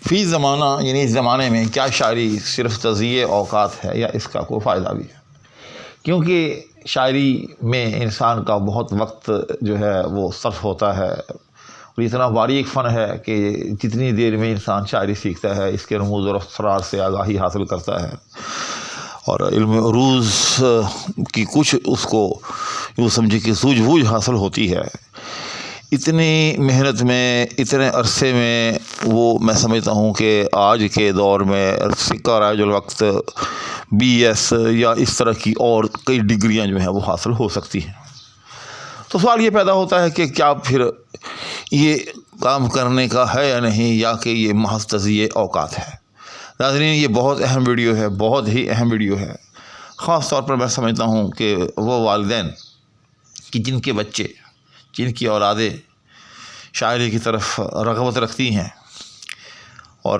فی زمانہ یعنی اس زمانے میں کیا شاعری صرف تضییع اوقات ہے یا اس کا کوئی فائدہ بھی ہے؟ کیونکہ شاعری میں انسان کا بہت وقت جو ہے وہ صرف ہوتا ہے، اور اتنا باریک فن ہے کہ جتنی دیر میں انسان شاعری سیکھتا ہے اس کے رموز اور اسرار سے آگاہی حاصل کرتا ہے، اور علم عروض کی کچھ اس کو یوں سمجھے کہ سوجھ بوجھ حاصل ہوتی ہے۔ اتنی محنت میں، اتنے عرصے میں، وہ میں سمجھتا ہوں کہ آج کے دور میں سکہ رائج الوقت BS یا اس طرح کی اور کئی ڈگریاں جو ہیں وہ حاصل ہو سکتی ہیں۔ تو سوال یہ پیدا ہوتا ہے کہ کیا پھر یہ کام کرنے کا ہے یا نہیں، یا کہ یہ محض تضییع اوقات ہے؟ ناظرین، یہ بہت اہم ویڈیو ہے، بہت ہی اہم ویڈیو ہے۔ خاص طور پر میں سمجھتا ہوں کہ وہ والدین کہ جن کے بچے، جن کی اولادیں شاعری کی طرف رغبت رکھتی ہیں، اور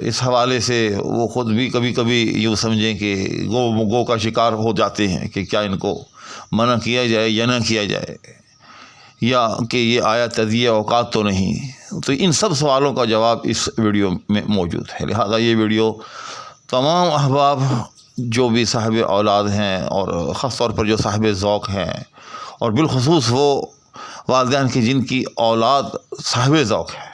اس حوالے سے وہ خود بھی کبھی کبھی یوں سمجھیں کہ گو کا شکار ہو جاتے ہیں کہ کیا ان کو منع کیا جائے یا نہ کیا جائے، یا کہ یہ آیا تضییع اوقات تو نہیں۔ تو ان سب سوالوں کا جواب اس ویڈیو میں موجود ہے، لہذا یہ ویڈیو تمام احباب جو بھی صاحب اولاد ہیں، اور خاص طور پر جو صاحب ذوق ہیں، اور بالخصوص وہ والدین کی جن کی اولاد صاحب ذوق ہے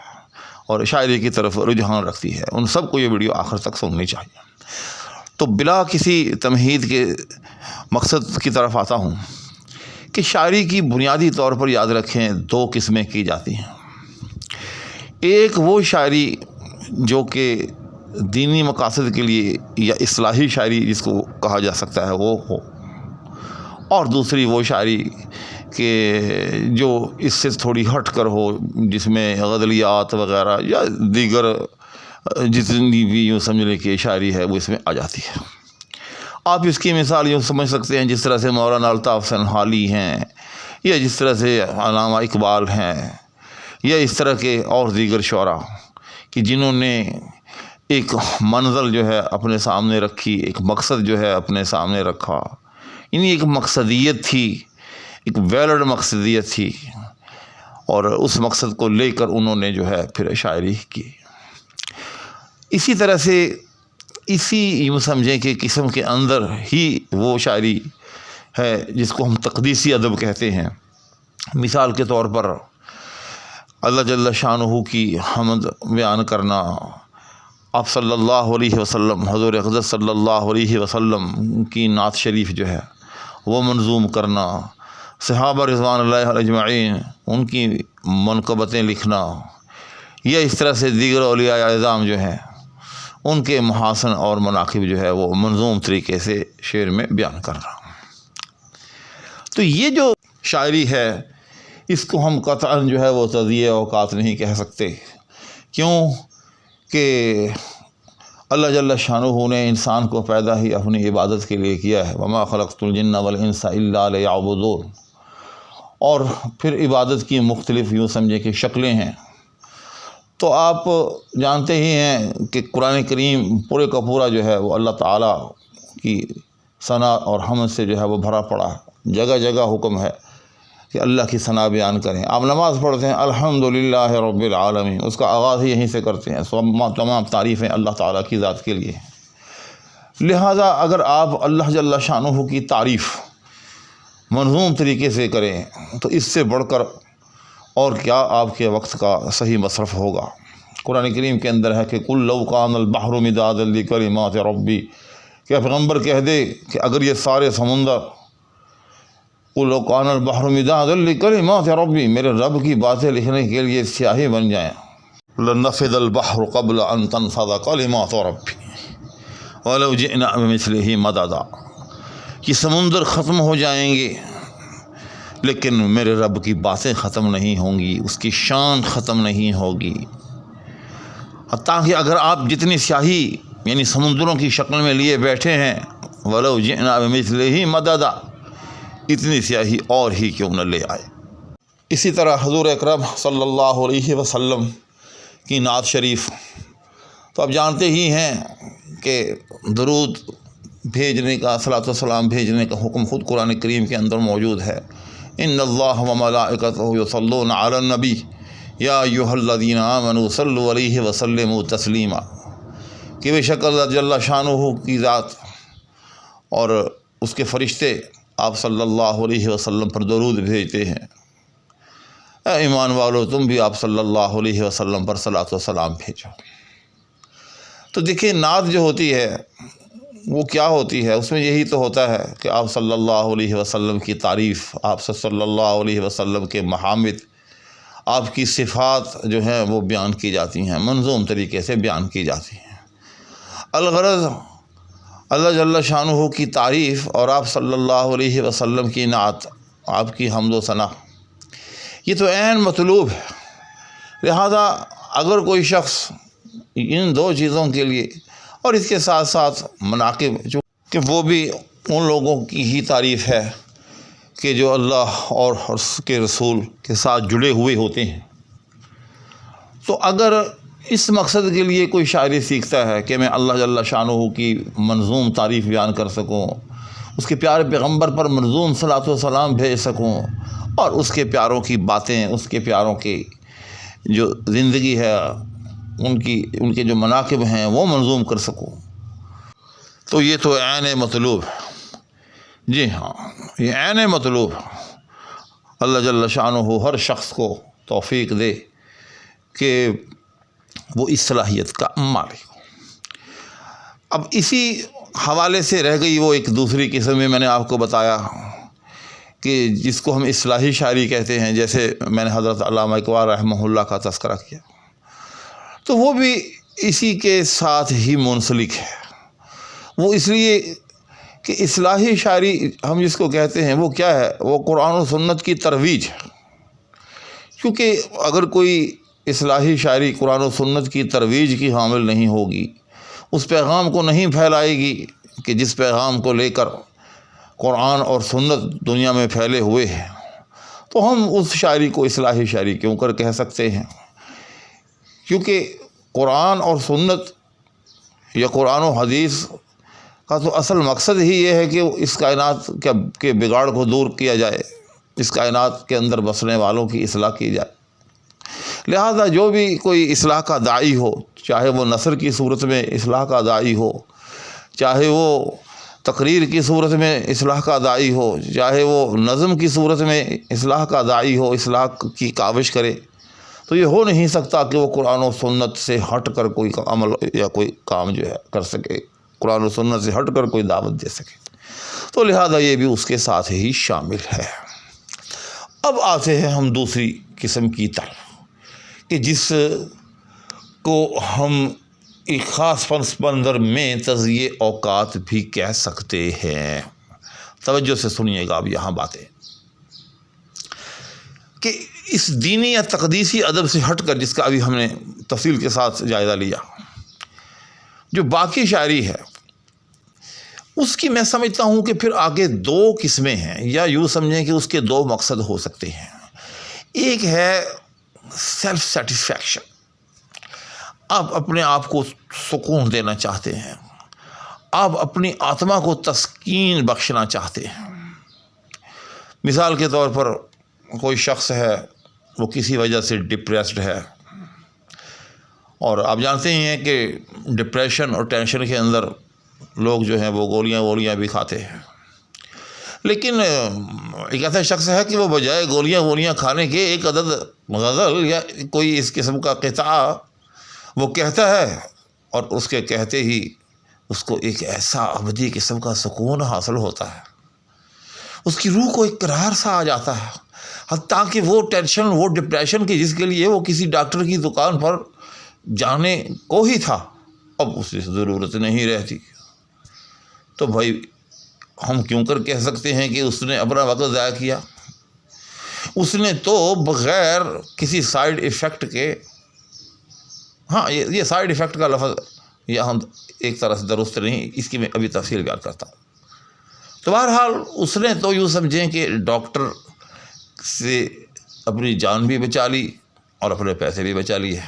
اور شاعری کی طرف رجحان رکھتی ہے، ان سب کو یہ ویڈیو آخر تک سننی چاہیے۔ تو بلا کسی تمہید کے مقصد کی طرف آتا ہوں کہ شاعری کی بنیادی طور پر یاد رکھیں 2 قسمیں کی جاتی ہیں۔ ایک وہ شاعری جو کہ دینی مقاصد کے لیے یا اصلاحی شاعری جس کو کہا جا سکتا ہے وہ ہو، اور دوسری وہ شاعری کہ جو اس سے تھوڑی ہٹ کر ہو، جس میں غزلیات وغیرہ یا دیگر جتنی بھی یوں سمجھ لیں کہ شاعری ہے وہ اس میں آ جاتی ہے۔ آپ اس کی مثال یوں سمجھ سکتے ہیں جس طرح سے مولانا الطاف سنہالی ہیں، یا جس طرح سے علامہ اقبال ہیں، یا اس طرح کے اور دیگر شعراء کہ جنہوں نے ایک منزل جو ہے اپنے سامنے رکھی، ایک مقصد جو ہے اپنے سامنے رکھا، یعنی ایک مقصدیت تھی، ایک ویلڈ مقصدیت تھی، اور اس مقصد کو لے کر انہوں نے جو ہے پھر شاعری کی۔ اسی طرح سے اسی یوں سمجھیں کہ قسم کے اندر ہی وہ شاعری ہے جس کو ہم تقدیسی ادب کہتے ہیں۔ مثال کے طور پر اللہ جل شانہ کی حمد بیان کرنا، آپ صلی اللہ علیہ وسلم، حضور اقدس صلی اللہ علیہ وسلم کی نعت شریف جو ہے وہ منظوم کرنا، صحابہ رضوان اللہ اجمعین ان کی منقبتیں لکھنا، یا اس طرح سے دیگر اولیاء اعظام جو ہیں ان کے محاسن اور مناقب جو ہے وہ منظوم طریقے سے شعر میں بیان کرنا۔ تو یہ جو شاعری ہے اس کو ہم قطعاً جو ہے وہ تضییع اوقات نہیں کہہ سکتے، کیوں کہ اللہ جل شانہ نے انسان کو پیدا ہی اپنی عبادت کے لیے کیا ہے، وما خلقت الجن والانس الا لیعبدون، اور پھر عبادت کی مختلف یوں سمجھے کہ شکلیں ہیں۔ تو آپ جانتے ہی ہیں کہ قرآن کریم پورے کا پورا جو ہے وہ اللہ تعالیٰ کی ثنا اور حمد سے جو ہے وہ بھرا پڑا ہے، جگہ جگہ حکم ہے کہ اللہ کی ثنا بیان کریں۔ آپ نماز پڑھتے ہیں الحمدللہ رب العالمین، اس کا آغاز ہی یہیں سے کرتے ہیں، تمام تعریفیں اللہ تعالیٰ کی ذات کے لیے۔ لہٰذا اگر آپ اللہ جل شانہ کی تعریف منظوم طریقے سے کریں تو اس سے بڑھ کر اور کیا آپ کے وقت کا صحیح مصرف ہوگا۔ قرآن کریم کے اندر ہے کہ قل لو کان البحر مدادا لکلمات ربی، کہ پیغمبر کہہ دے کہ اگر یہ سارے سمندر، قل لو کان البحر مدادا لکلمات ربی، میرے رب کی باتیں لکھنے کے لیے سیاہی بن جائیں، لنفد البحر قبل ان تنفد کلمات ربی ولو جئنا بمثلہ مددا، یہ سمندر ختم ہو جائیں گے لیکن میرے رب کی باتیں ختم نہیں ہوں گی، اس کی شان ختم نہیں ہوگی، حتیٰ کہ اگر آپ جتنی سیاہی یعنی سمندروں کی شکل میں لیے بیٹھے ہیں، وَلَوْ جِئْنَا بِمِثْلِهِ مَدَدًا، اتنی سیاہی اور ہی کیوں نہ لے آئے۔ اسی طرح حضور اکرم صلی اللہ علیہ وسلم کی نعت شریف، تو آپ جانتے ہی ہیں کہ درود بھیجنے کا، صلاۃ والسلام بھیجنے کا حکم خود قرآن کریم کے اندر موجود ہے۔ ان اللہ و ملائکتہ یصلون علی النبی یا ایھا الذین آمنوا صلوا علیہ وسلموا تسلیما، کہ بے شک اللہ جل شانہ کی ذات اور اس کے فرشتے آپ صلی اللہ علیہ وسلم پر درود بھیجتے ہیں۔ اے ایمان والو، تم بھی آپ صلی اللہ علیہ وسلم پر صلاۃ و سلام بھیجو۔ تو دیکھیں، نعت جو ہوتی ہے وہ کیا ہوتی ہے؟ اس میں یہی تو ہوتا ہے کہ آپ صلی اللہ علیہ وسلم کی تعریف، آپ صلی اللہ علیہ وسلم کے محامد، آپ کی صفات جو ہیں وہ بیان کی جاتی ہیں، منظوم طریقے سے بیان کی جاتی ہیں۔ الغرض اللہ جل شانہ کی تعریف اور آپ صلی اللہ علیہ وسلم کی نعت، آپ کی حمد و ثنا، یہ تو عین مطلوب ہے۔ لہذا اگر کوئی شخص ان دو چیزوں کے لیے اور اس کے ساتھ ساتھ مناقب، جو کہ وہ بھی ان لوگوں کی ہی تعریف ہے کہ جو اللہ اور اس کے رسول کے ساتھ جڑے ہوئے ہوتے ہیں، تو اگر اس مقصد کے لیے کوئی شاعری سیکھتا ہے کہ میں اللہ جل شانہ کی منظوم تعریف بیان کر سکوں، اس کے پیارے پیغمبر پر منظوم صلاۃ و سلام بھیج سکوں، اور اس کے پیاروں کی باتیں، اس کے پیاروں کی جو زندگی ہے، ان کے جو مناقب ہیں وہ منظوم کر سکوں، تو یہ تو عین مطلوب ہے۔ جی ہاں، یہ عین مطلوب ہے۔ اللہ جل شانہ ہر شخص کو توفیق دے کہ وہ اس صلاحیت کا مالک ہو۔ اب اسی حوالے سے رہ گئی وہ ایک دوسری قسم میں نے آپ کو بتایا کہ جس کو ہم اصلاحی شاعری کہتے ہیں، جیسے میں نے حضرت علامہ اقبال رحمہ اللہ کا تذکرہ کیا، تو وہ بھی اسی کے ساتھ ہی منسلک ہے۔ وہ اس لیے کہ اصلاحی شاعری ہم جس کو کہتے ہیں وہ کیا ہے؟ وہ قرآن و سنت کی ترویج ہے، کیونکہ اگر کوئی اصلاحی شاعری قرآن و سنت کی ترویج کی حامل نہیں ہوگی، اس پیغام کو نہیں پھیلائے گی کہ جس پیغام کو لے کر قرآن اور سنت دنیا میں پھیلے ہوئے ہیں، تو ہم اس شاعری کو اصلاحی شاعری کیوں کر کہہ سکتے ہیں؟ کیونکہ قرآن اور سنت یا قرآن و حدیث کا تو اصل مقصد ہی یہ ہے کہ اس کائنات کے بگاڑ کو دور کیا جائے، اس کائنات کے اندر بسنے والوں کی اصلاح کی جائے۔ لہذا جو بھی کوئی اصلاح کا داعی ہو، چاہے وہ نثر کی صورت میں اصلاح کا داعی ہو، چاہے وہ تقریر کی صورت میں اصلاح کا داعی ہو، چاہے وہ نظم کی صورت میں اصلاح کا داعی ہو، اصلاح کی کاوش کرے، تو یہ ہو نہیں سکتا کہ وہ قرآن و سنت سے ہٹ کر کوئی عمل یا کوئی کام جو ہے کر سکے، قرآن و سنت سے ہٹ کر کوئی دعوت دے سکے۔ تو لہذا یہ بھی اس کے ساتھ ہی شامل ہے۔ اب آتے ہیں ہم دوسری قسم کی طرف کہ جس کو ہم ایک خاص پس منظر میں تضییع اوقات بھی کہہ سکتے ہیں۔ توجہ سے سنیے گا اب یہاں باتیں کہ اس دینی یا تقدیسی ادب سے ہٹ کر، جس کا ابھی ہم نے تفصیل کے ساتھ جائزہ لیا، جو باقی شاعری ہے اس کی میں سمجھتا ہوں کہ پھر آگے دو قسمیں ہیں، یا یوں سمجھیں کہ اس کے دو مقصد ہو سکتے ہیں۔ ایک ہے سیلف سیٹسفیکشن، آپ اپنے آپ کو سکون دینا چاہتے ہیں، آپ اپنی آتما کو تسکین بخشنا چاہتے ہیں۔ مثال کے طور پر کوئی شخص ہے، وہ کسی وجہ سے ڈپریسڈ ہے، اور آپ جانتے ہی ہیں کہ ڈپریشن اور ٹینشن کے اندر لوگ جو ہیں وہ گولیاں بھی کھاتے ہیں، لیکن ایک ایسا شخص ہے کہ وہ بجائے گولیاں کھانے کے ایک عدد غزل یا کوئی اس قسم کا قطعہ وہ کہتا ہے، اور اس کے کہتے ہی اس کو ایک ایسا ابدی قسم کا سکون حاصل ہوتا ہے، اس کی روح کو ایک قرار سا آ جاتا ہے، حتیٰ کہ وہ ٹینشن، وہ ڈپریشن کی جس کے لیے وہ کسی ڈاکٹر کی دکان پر جانے کو ہی تھا، اب اسے ضرورت نہیں رہتی۔ تو بھائی ہم کیوں کر کہہ سکتے ہیں کہ اس نے اپنا وقت ضائع کیا؟ اس نے تو بغیر کسی سائیڈ ایفیکٹ کے، ہاں یہ سائیڈ ایفیکٹ کا لفظ یہاں ایک طرح سے درست نہیں، اس کی میں ابھی تفصیل بیان کرتا ہوں۔ تو بہرحال اس نے تو یوں سمجھیں کہ ڈاکٹر سے اپنی جان بھی بچا لی اور اپنے پیسے بھی بچا لیے،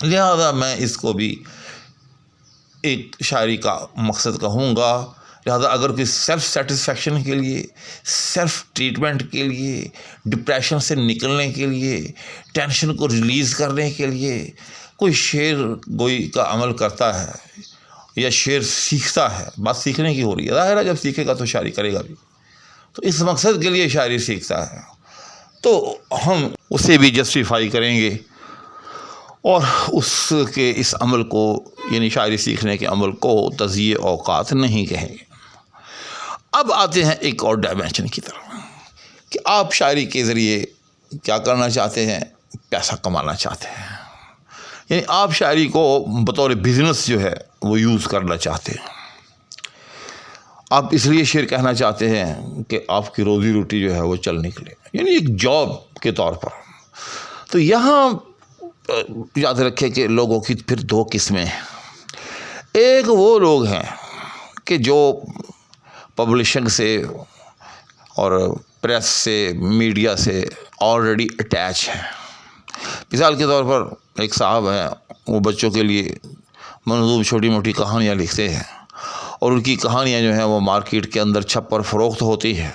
لہذا میں اس کو بھی ایک شاعری کا مقصد کہوں گا لہذا اگر کوئی سیلف سیٹسفیکشن کے لیے، سیلف ٹریٹمنٹ کے لیے، ڈپریشن سے نکلنے کے لیے، ٹینشن کو ریلیز کرنے کے لیے کوئی شعر گوئی کا عمل کرتا ہے یا شعر سیکھتا ہے، بات سیکھنے کی ہو رہی ہے، ظاہر ہے جب سیکھے گا تو شاعری کرے گا بھی، تو اس مقصد کے لیے شاعری سیکھتا ہے تو ہم اسے بھی جسٹیفائی کریں گے اور اس کے اس عمل کو، یعنی شاعری سیکھنے کے عمل کو تضییع اوقات نہیں کہیں گے۔ اب آتے ہیں ایک اور ڈائمینشن کی طرف کہ آپ شاعری کے ذریعے کیا کرنا چاہتے ہیں؟ پیسہ کمانا چاہتے ہیں، یعنی آپ شاعری کو بطور بزنس جو ہے وہ یوز کرنا چاہتے ہیں۔ آپ اس لیے شعر کہنا چاہتے ہیں کہ آپ کی روزی روٹی جو ہے وہ چل نکلے، یعنی ایک جاب کے طور پر۔ تو یہاں یاد رکھے کہ لوگوں کی پھر دو قسمیں ہیں۔ ایک وہ لوگ ہیں کہ جو پبلشنگ سے اور پریس سے، میڈیا سے آلریڈی اٹیچ ہیں۔ مثال کے طور پر ایک صاحب ہیں، وہ بچوں کے لیے منظوم چھوٹی موٹی کہانیاں لکھتے ہیں اور ان کی کہانیاں جو ہیں وہ مارکیٹ کے اندر چھپ پر فروخت ہوتی ہے،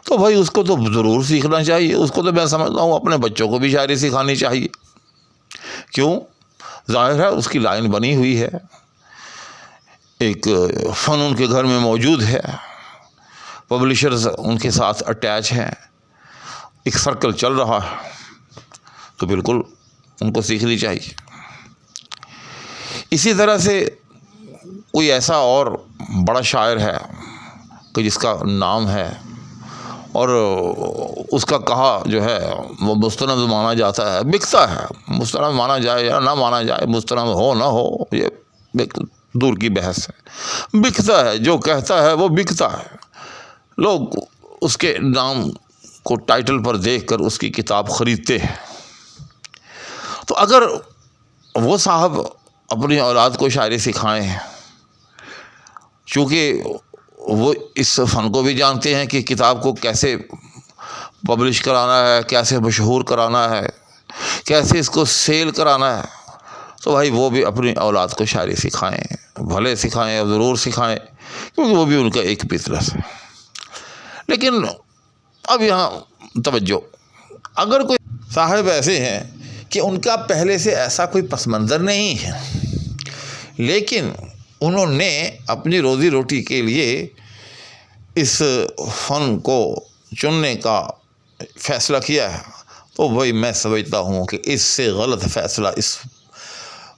تو بھائی اس کو تو ضرور سیکھنا چاہیے، اس کو تو میں سمجھتا ہوں اپنے بچوں کو بھی شاعری سکھانی چاہیے۔ کیوں؟ ظاہر ہے اس کی لائن بنی ہوئی ہے، ایک فن ان کے گھر میں موجود ہے، پبلشرز ان کے ساتھ اٹیچ ہیں، ایک سرکل چل رہا ہے، تو بالکل ان کو سیکھنی چاہیے۔ اسی طرح سے کوئی ایسا اور بڑا شاعر ہے کہ جس کا نام ہے اور اس کا کہا جو ہے وہ مستند مانا جاتا ہے، بکتا ہے، مستند مانا جائے یا نہ مانا جائے، مستند ہو نہ ہو یہ دور کی بحث ہے، بکتا ہے، جو کہتا ہے وہ بکتا ہے، لوگ اس کے نام کو ٹائٹل پر دیکھ کر اس کی کتاب خریدتے ہیں۔ تو اگر وہ صاحب اپنی اولاد کو شاعری سکھائیں، چونکہ وہ اس فن کو بھی جانتے ہیں کہ کتاب کو کیسے پبلش کرانا ہے، کیسے مشہور کرانا ہے، کیسے اس کو سیل کرانا ہے، تو بھائی وہ بھی اپنی اولاد کو شاعری سکھائیں، بھلے سکھائیں اور ضرور سکھائیں، کیونکہ وہ بھی ان کا ایک بزنس ہے۔ لیکن اب یہاں توجہ، اگر کوئی صاحب ایسے ہیں کہ ان کا پہلے سے ایسا کوئی پس منظر نہیں ہے، لیکن انہوں نے اپنی روزی روٹی کے لیے اس فن کو چننے کا فیصلہ کیا ہے، تو بھائی میں سمجھتا ہوں کہ اس سے غلط فیصلہ اس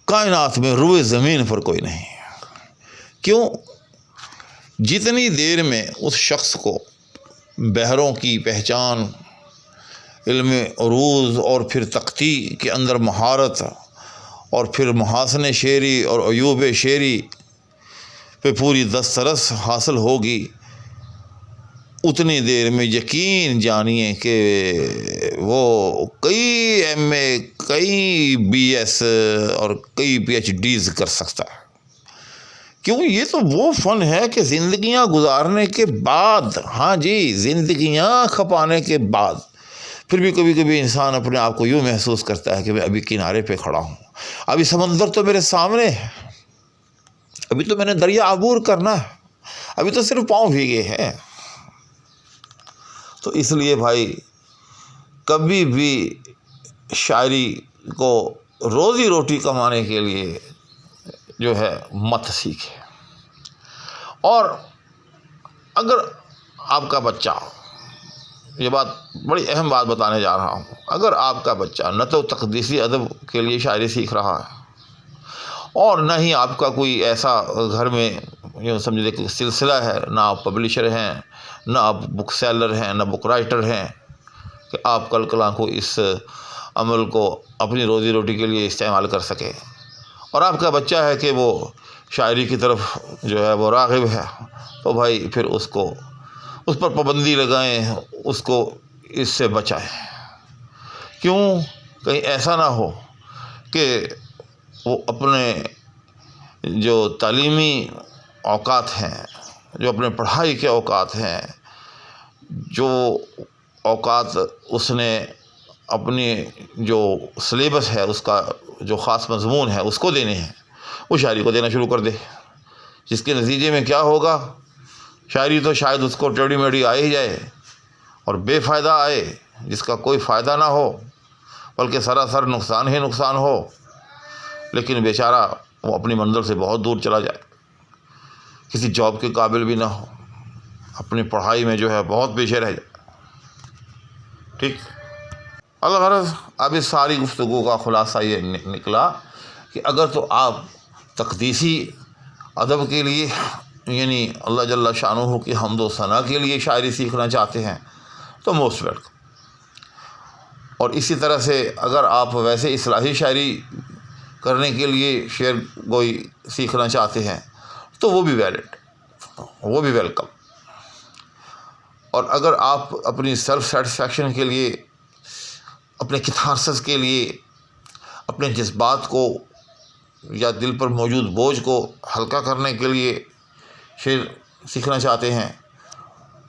کائنات میں روئے زمین پر کوئی نہیں۔ کیوں؟ جتنی دیر میں اس شخص کو بحروں کی پہچان، علم عروض اور پھر تختی کے اندر مہارت اور پھر محاسن شعری اور عیوب شعری پہ پوری دسترس حاصل ہوگی، اتنی دیر میں یقین جانیے کہ وہ کئی ایم اے، کئی بی ایس اور کئی پی ایچ ڈیز کر سکتا ہے۔ کیوں؟ یہ تو وہ فن ہے کہ زندگیاں گزارنے کے بعد، ہاں جی، زندگیاں کھپانے کے بعد پھر بھی کبھی کبھی انسان اپنے آپ کو یوں محسوس کرتا ہے کہ میں ابھی کنارے پہ کھڑا ہوں، ابھی سمندر تو میرے سامنے ہے، ابھی تو میں نے دریا عبور کرنا ہے، ابھی تو صرف پاؤں بھیگے ہیں۔ تو اس لیے بھائی کبھی بھی شاعری کو روزی روٹی کمانے کے لیے جو ہے مت سیکھے۔ اور اگر آپ کا بچہ، یہ بات بڑی اہم بات بتانے جا رہا ہوں، اگر آپ کا بچہ نہ تو تقدیسی ادب کے لیے شاعری سیکھ رہا ہے اور نہ ہی آپ کا کوئی ایسا گھر میں یوں سمجھے کہ سلسلہ ہے، نہ آپ پبلشر ہیں، نہ آپ بک سیلر ہیں، نہ بک رائٹر ہیں کہ آپ کل کلاں کو اس عمل کو اپنی روزی روٹی کے لیے استعمال کر سکے، اور آپ کا بچہ ہے کہ وہ شاعری کی طرف جو ہے وہ راغب ہے، تو بھائی پھر اس پر پابندی لگائیں، اس کو اس سے بچائیں۔ کیوں؟ کہیں ایسا نہ ہو کہ وہ اپنے جو تعلیمی اوقات ہیں، جو اپنے پڑھائی کے اوقات ہیں، جو اوقات اس نے اپنی جو سلیبس ہے، اس کا جو خاص مضمون ہے اس کو دینے ہیں، وہ شاعری کو دینا شروع کر دے، جس کے نتیجے میں کیا ہوگا شاعری تو شاید اس کو ٹیڑھی میڑھی آ ہی جائے اور بے فائدہ آئے، جس کا کوئی فائدہ نہ ہو بلکہ سراسر نقصان ہی نقصان ہو، لیکن بیچارہ وہ اپنی منزل سے بہت دور چلا جائے، کسی جاب کے قابل بھی نہ ہو، اپنی پڑھائی میں جو ہے بہت پیچھے رہ جائے۔ ٹھیک، الغرض اب اس ساری گفتگو کا خلاصہ یہ نکلا کہ اگر تو آپ تقدیسی ادب کے لیے، یعنی اللہ جل شانہ کی حمد و ثنا کے لیے شاعری سیکھنا چاہتے ہیں تو موسٹ ویلکم، اور اسی طرح سے اگر آپ ویسے اصلاحی شاعری کرنے کے لیے شعر گوئی سیکھنا چاہتے ہیں تو وہ بھی ویلڈ، وہ بھی ویلکم، اور اگر آپ اپنی سیلف سیٹسفیکشن کے لیے، اپنے کتھارسس کے لیے، اپنے جذبات کو یا دل پر موجود بوجھ کو ہلکا کرنے کے لیے شعر سیکھنا چاہتے ہیں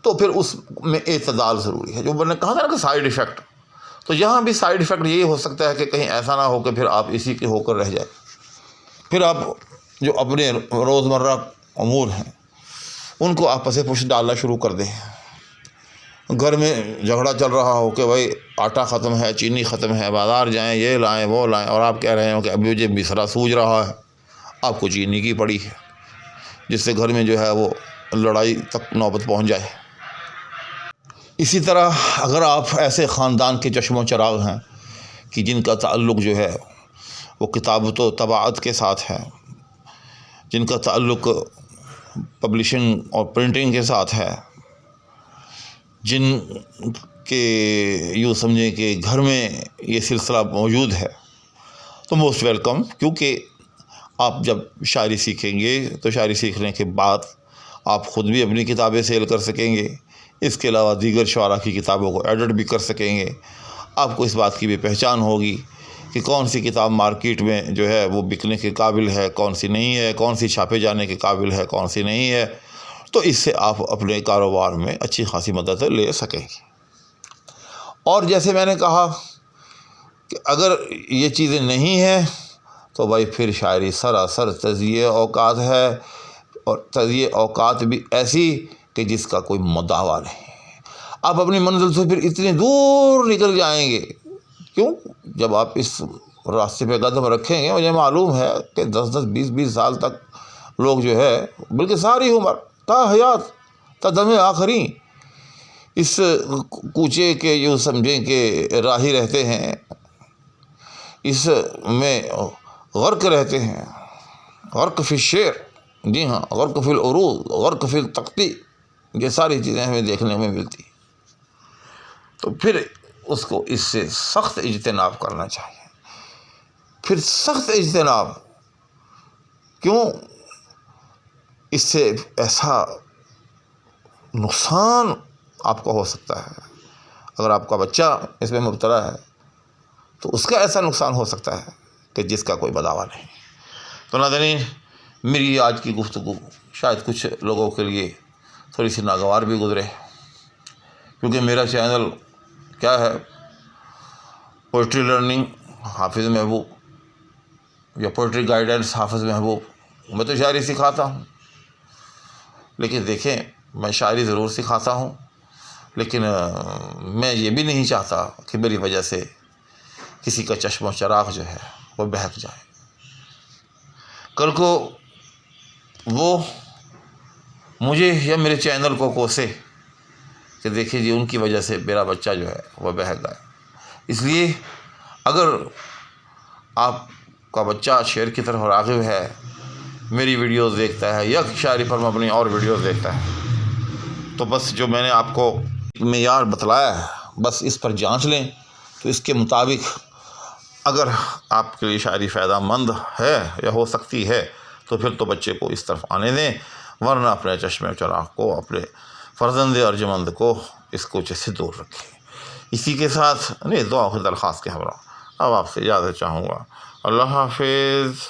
تو پھر اس میں اعتدال ضروری ہے۔ جو میں نے کہا تھا نا کہ سائیڈ ایفیکٹ، تو یہاں بھی سائیڈ ایفیکٹ یہی ہو سکتا ہے کہ کہیں ایسا نہ ہو کہ پھر آپ اسی کے ہو کر رہ جائیں، پھر آپ جو اپنے روزمرہ امور ہیں ان کو آپس میں پش ڈالنا شروع کر دیں۔ گھر میں جھگڑا چل رہا ہو کہ بھائی آٹا ختم ہے، چینی ختم ہے، بازار جائیں، یہ لائیں وہ لائیں، اور آپ کہہ رہے ہو کہ ابھی مجھے مصرع سوج رہا ہے، آپ کو چینی کی پڑی ہے، جس سے گھر میں جو ہے وہ لڑائی تک نوبت پہنچ جائے۔ اسی طرح اگر آپ ایسے خاندان کے چشم و چراغ ہیں کہ جن کا تعلق جو ہے وہ کتابت و طباعت کے ساتھ ہے، جن کا تعلق پبلشنگ اور پرنٹنگ کے ساتھ ہے، جن کے یوں سمجھیں کہ گھر میں یہ سلسلہ موجود ہے، تو موسٹ ویلکم، کیونکہ آپ جب شاعری سیکھیں گے تو شاعری سیکھنے کے بعد آپ خود بھی اپنی کتابیں سیل کر سکیں گے، اس کے علاوہ دیگر شعراء کی کتابوں کو ایڈٹ بھی کر سکیں گے۔ آپ کو اس بات کی بھی پہچان ہوگی کہ کون سی کتاب مارکیٹ میں جو ہے وہ بکنے کے قابل ہے، کون سی نہیں ہے، کون سی چھاپے جانے کے قابل ہے، کون سی نہیں ہے، تو اس سے آپ اپنے کاروبار میں اچھی خاصی مدد لے سکیں گے۔ اور جیسے میں نے کہا کہ اگر یہ چیزیں نہیں ہیں تو بھائی پھر شاعری سراسر تضییع اوقات ہے، اور تضییع اوقات بھی ایسی کہ جس کا کوئی مداوع نہیں۔ آپ اپنی منزل سے پھر اتنی دور نکل جائیں گے، کیوں؟ جب آپ اس راستے پہ قدم رکھیں گے، مجھے معلوم ہے کہ 10 20 سال تک لوگ جو ہے بلکہ ساری عمر تا حیات تا دم آخری اس کوچے کے یوں سمجھیں کہ راہی رہتے ہیں، اس میں غرق رہتے ہیں، غرق فی الشعر، جی ہاں، غرق فی العروض، غرق فی التقطیع، یہ ساری چیزیں ہمیں دیکھنے میں ملتی، تو پھر اس کو اس سے سخت اجتناب کرنا چاہیے۔ پھر سخت اجتناب کیوں؟ اس سے ایسا نقصان آپ کو ہو سکتا ہے، اگر آپ کا بچہ اس میں مبتلا ہے تو اس کا ایسا نقصان ہو سکتا ہے کہ جس کا کوئی بداوا نہیں۔ تو ناظرین، میری آج کی گفتگو شاید کچھ لوگوں کے لیے تھوڑی سی ناگوار بھی گزرے، کیونکہ میرا چینل کیا ہے، پوئٹری لرننگ حافظ محبوب یا پوئٹری گائیڈنس حافظ محبوب، میں تو شاعری سکھاتا ہوں، لیکن دیکھیں میں شاعری ضرور سکھاتا ہوں، لیکن میں یہ بھی نہیں چاہتا کہ میری وجہ سے کسی کا چشم و چراغ جو ہے وہ بہک جائے، کل کو وہ مجھے یا میرے چینل کو کوسے کہ دیکھیں جی ان کی وجہ سے میرا بچہ جو ہے وہ بہک گیا۔ اس لیے اگر آپ کا بچہ شعر کی طرف راغب ہے، میری ویڈیوز دیکھتا ہے یا شاعری پر مبنی اور ویڈیوز دیکھتا ہے، تو بس جو میں نے آپ کو معیار بتلایا ہے بس اس پر جانچ لیں، تو اس کے مطابق اگر آپ کے لیے شاعری فائدہ مند ہے یا ہو سکتی ہے تو پھر تو بچے کو اس طرف آنے دیں، ورنہ اپنے چشم چراغ کو، اپنے فرزند ارجمند کو اس کوچے سے دور رکھیں۔ اسی کے ساتھ دعا کی درخواست کے ہمراہ اب آپ سے اجازت چاہوں گا۔ اللہ حافظ۔